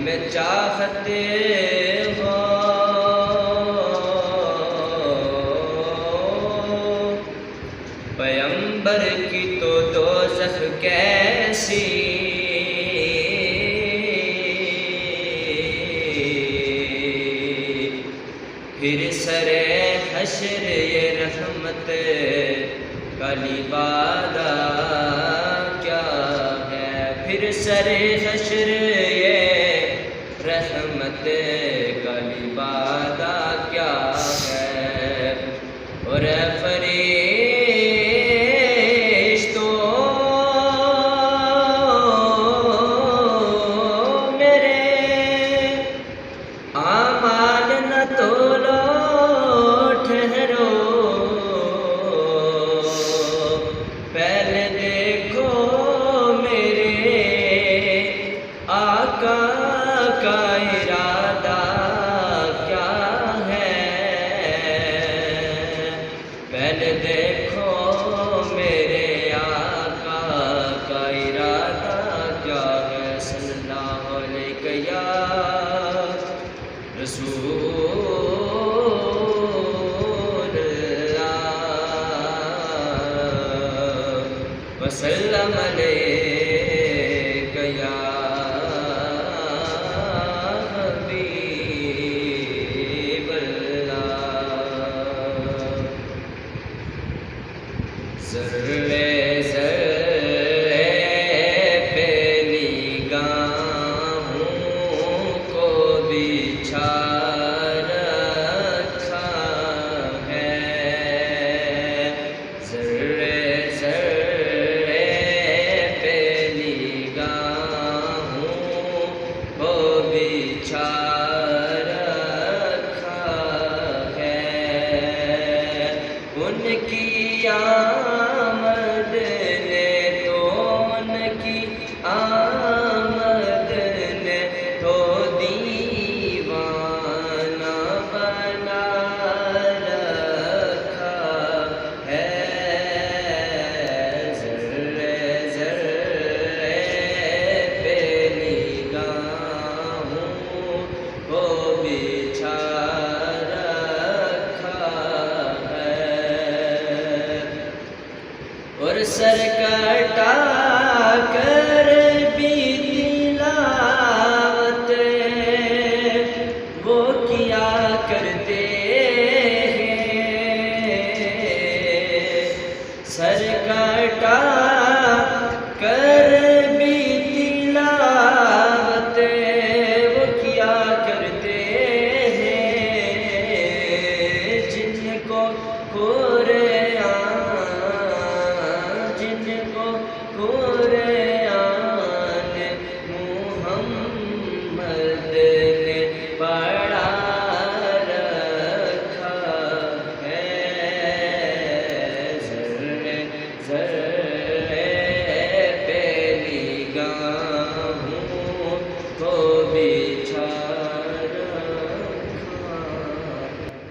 میں چاہتے ہو پیغمبر کی تو دوزخ کیسی، پھر سر حشر یہ رحمت کا لبادہ کیا ہے، پھر سر حشر یہ رحمت کا لبادہ کیا ہے، اور پہلے دیکھو میرے آقا کا ارادہ کیا ہے، صلی اللہ علیہ یا رسول اللہ وسلم علیہ یا ذرے ذرے پہ نگاہوں کو بچھا رکھا ہے، ذرے ذرے پہ نگاہوں کو بچھا